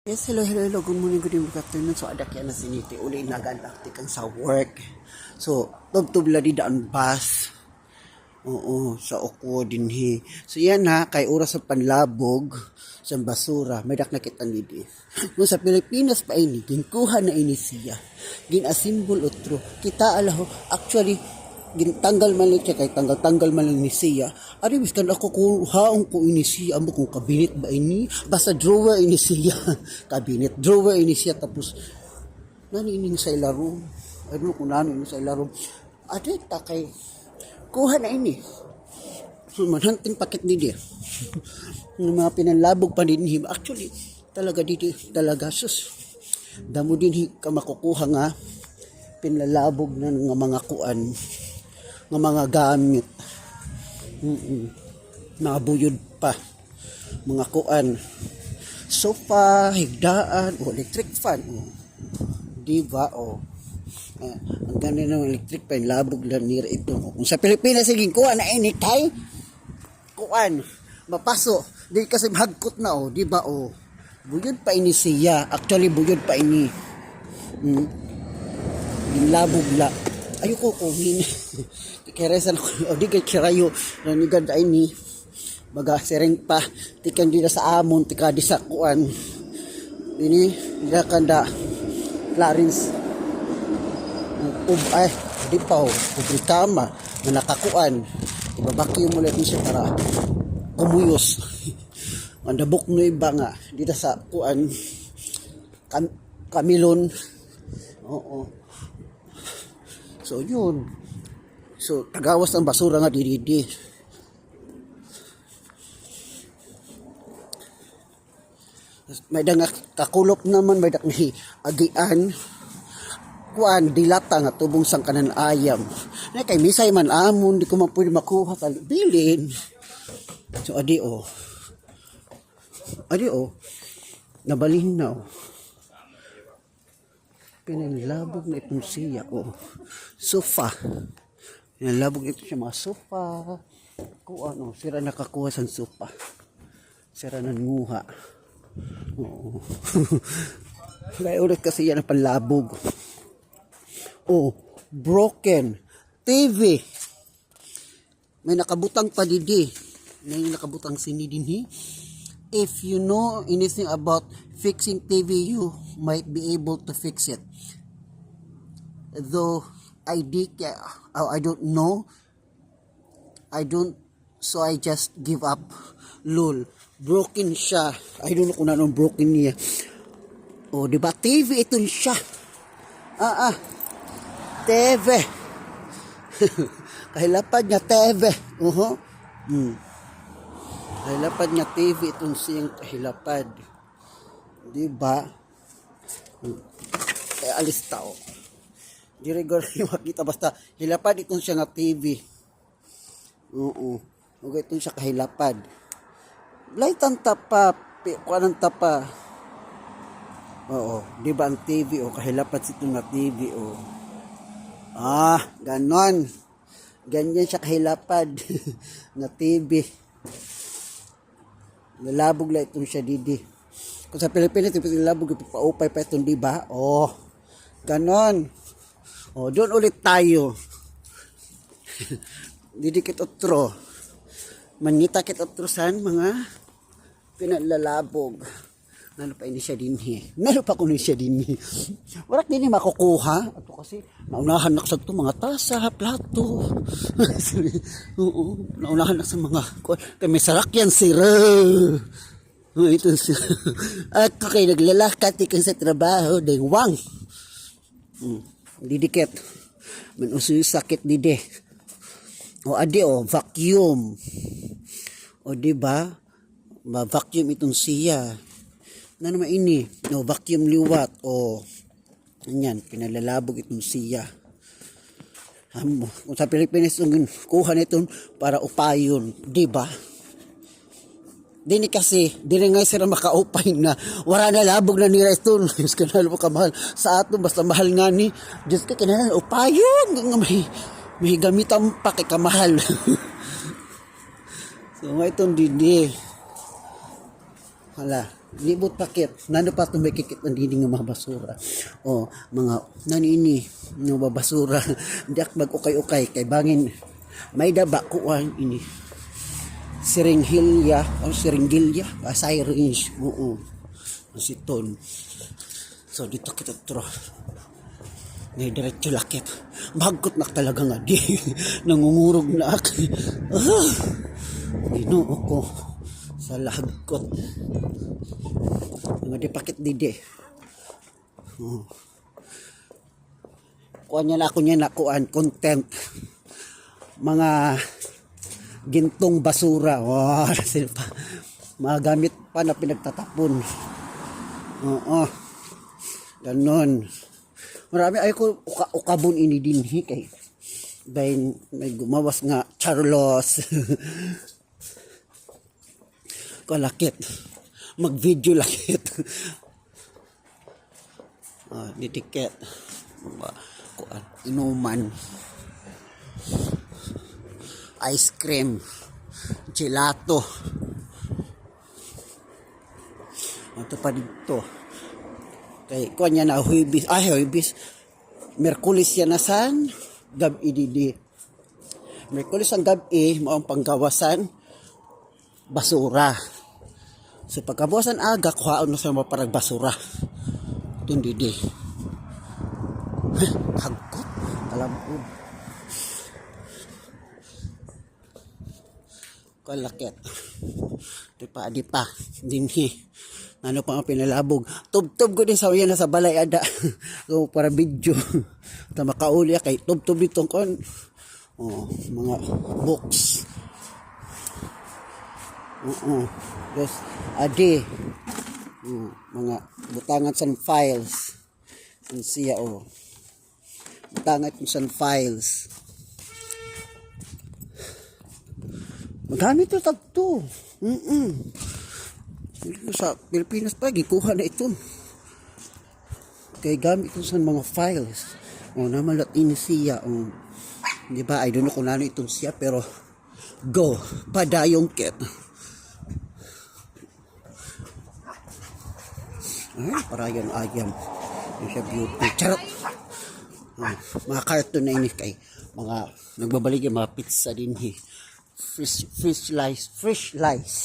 Yes, hello, good morning, good afternoon. So, adak yan na siniti, uli nagalaktik ang sa work. So, tubtub la di daan bus. Oo, sa Okwo din hi. So, yan ha, kay oras sa panlabog, sa basura, may dak nakita nidi. Kung sa Pilipinas pa ini, ginkuha na ini siya. Ginasimbol utro. Kita alaho, actually, gintanggal man lang siya, kay tanggal man lang ni siya. Ari, miskan ako haong ko ini siya, amo kung kabinet ba ini, basta drawer ini siya. Kabinet, drawer ini siya, tapos, nanining sa ilaro. Ano kung nanining sa ilaro. Ari, takay, kuha na ini. So, manhanting pakit ni dia. Yung mga pinanlabog pa din him. Actually, talaga dito, talaga, sus. Damo din ka makukuha nga, pinlalabog na ng mga kuan, ng mga gamit. Mga buyod pa. Mga kuan. Sofa, higdaan, electric fan. Diba, ang ganda ng electric fan, labog lang nira ito. Kung sa Pilipinas, sige, kuan na ini, kay kuan, mapaso. Di kasi hagkot na, diba, buyod pa ini siya. Actually, buyod pa ini. Labog la. Ayoko ko hin. Keresan ko di kay kirayo nanigad ay ni baga sereng pa tikan di sa amon tika di sa kuan. Ini dira kanda Clarence. Ay di pa publikama na nakakuan. Ibabaki mo lang siya para kumuyos. Mandabok no iba nga dito sa kuan Kamilon. Oo. So, yun. So, tagawas ng basura nga didi. May dang kakulop naman, may dang agian. Kuan, dilata nga tubong sang kanan ayam. Na kay misay man amon, di ko man pwede makuha. Bilin. So, adi. Nabalhin na Pinalabog na itong siya. Sofa. Pinalabog ito siya mga sofa. Kung sira nakakuha sa sofa. Sira nanguha. Oo. Kaya ulit kasi yan ang panlabog. Broken. TV. May nakabutang pa didi. May nakabutang sinidinhi. If you know anything about fixing TV, you might be able to fix it. Though I don't know. So I just give up. Lol. Broken siya. I don't know kung anong broken niya. Diba? TV ito siya. TV. Kahilapad niya TV. Kahilapad niya TV itong siyang kahilapad. Diba? Kaya alis tao. Di regular yung makita. Basta hilapad itong siya nga TV. Huwag itong siya kahilapad. Laitan tapa. Kuanang tapa. Diba ang TV? Kahilapad itong nga TV. Ganon. Ganyan siya kahilapad. na TV. Nalabog lang itong siya didi. Kung sa Pilipinas, nalabog ito paupay pa itong diba? Ganon. Doon ulit tayo. Didikit otro. Manita kit otro san mga pinalalabog. Nalo pa ini siya dinhi. Nalo pa kuno siya dinhi. Warak din makukuha. Ato kasi naunahan na sa ito mga tasa, plato. Naunahan na sa mga kami sarakyan sira. Ito siya. At kay naglalakad ikan sa trabaho, dengwang. Didikit. Manusoy sakit dide. Vacuum. Diba? Ma-vacuum itong siya. Na naman ini? Vacuum liwat. Ganyan, pinalalabog itong siya. Kung sa Pilipinas, kuha na itong para upayon. Diba? Dini kasi, dini nga sila makaupay na wala na labog na nila ito. Diyos ka na kamahal sa ato, basta mahal nga ni Diyos ka kinalan, upayon may gamitan pa kay kamahal. So nga itong dini hala libot pakit. Nano pa itong may kikit ng dinding ng mga basura. O, mga nanini, ng mga basura. Hindi ako mag-ukay-ukay. Kay bangin, may daba kuwan ini. Siringhilya, o siringhilya, syringe. Oo. Asiton. So, dito kita tro. May diretso lakit. Bagkot na talaga nga di. Nangungurog na ako. Ginoo ko. Sa lahagkot. Mga di pakit didi. Kuha niya na ako niya nakuan. Content. Mga gintong basura. Wow. Mga gamit pa na pinagtatapon. Oo. Ganon. Marami ay ko ukabon ini din kay dahil may gumawas nga Charlos. Kalakit. Mag-video lakit. Ditiket. Kuan inuman. Ice cream. Gelato. Ito pa dito. Kay kuan niya na huibis. Huibis. Merkulis yan na san. Gabi didi. Merkulis ang gabi. Maong panggawasan. Basura. So pagkabuwasan aga. Kuhaan na sa mga parang basura. Ito didi. Hagkot. Kalambod. Kalakit. Di pa. Dinhi. Ano pa nga pinalabog. Tub-tub ko din sa uyan na sa balay ada. So, para video. Ito makauli kay tub-tub dito kon. Mga books. Yes, adi. Mga butangan sa files. Yan siya butangan sa files. Magamit ito tagto. Sa Pilipinas pa, gikuha na ito. Kaya gamit ko sa mga files. Namalat ini siya. Di ba, I don't know kung ano itong siya, pero go, padayong kit. Ay, para yan ayam. Yung siya beauty. Charot! Mga cartoon na ini kay mga nagbabalik yung mga pizza din. Fish lice.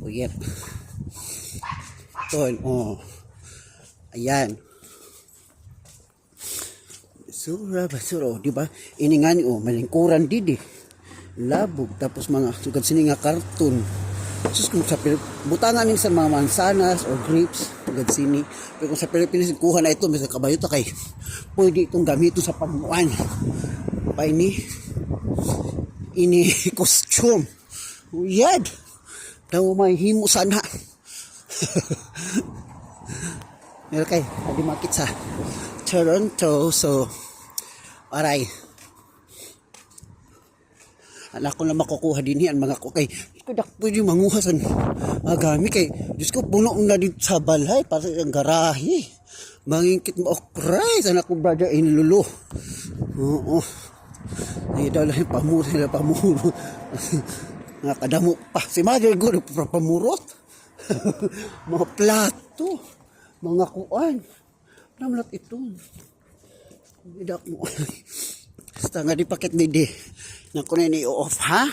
Yep. Ayan. Basura, di ba? Iningani malingkuran didi. Labog tapos mga sugad sini nga karton. Sus kung sa butangan ni sa mga mansanas or grapes, sugad sini. Pero kung sa Pilipinas kuha na ito, may kabayo to kay pwede itong gamiton sa pamuan. Pa ini costume. Uyad. Daw may himo sana. Okay, adi makit sa Toronto. So, aray. Anak ko na makukuha din yan mga kukay. Kudak pwede manguha sa agami kay Diyos ko puno na dito sa balay para sa garahe. Mangingkit mo okray sa anak ko brother in lulo. Oo. Ay daw lang pamuro. Nakadamo pa. Si Mother ko pamurot. Mga plato. Mga kuan. Namlat ito. Bidak mo. Basta nga di pakit didi. Nang kunin i-off ha.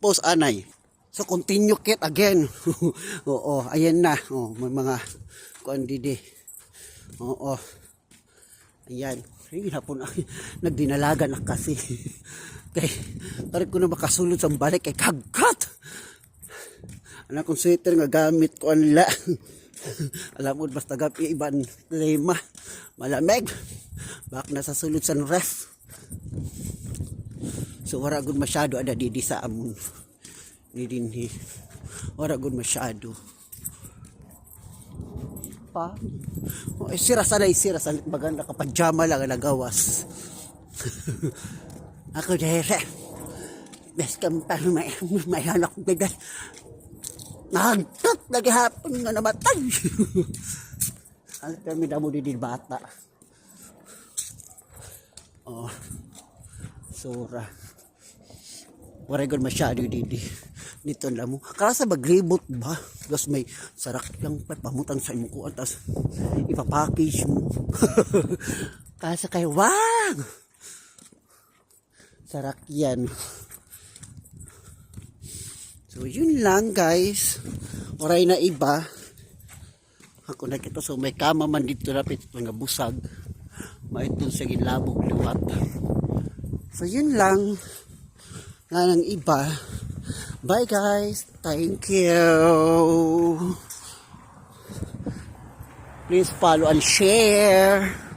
Post anay. So continue kit again. Oo. Ayan na. May mga kuan didi. Oo. Ayan. Ay, hapon nagdinalaga na kasi. Kay, tarik ko na makasulod sa balik kay kagkat. Anak kong sweater nga gamit ko anla. Alam mo, basta gabi iban lema. Malamig. Bak na sa sulod sa ref. So, wala gud masyado ada didi sa amon. Didinhi. Wala gud masyado. Pa. Sira sana. Maganda ka pajama lang nagawas. Ako dere. Bes kampang may anak ko bigay. Nagtat naghapon nga namatay. Ano kami damo di bata. Sura. Wala gud masyado didi. Nito lang mo. Kasa mag-remote ba? Tapos may sarak lang pamutang sa imong kuan. Tapos ipapackage mo. Kasa kayo, wag! Sarak yan. So, yun lang guys. Oray na iba. Ako nakita so may kama man dito rapit nga busag. Maitong sa gilabog liwat. So, yun lang. Nga ng iba. Bye guys. Thank you. Please follow and share.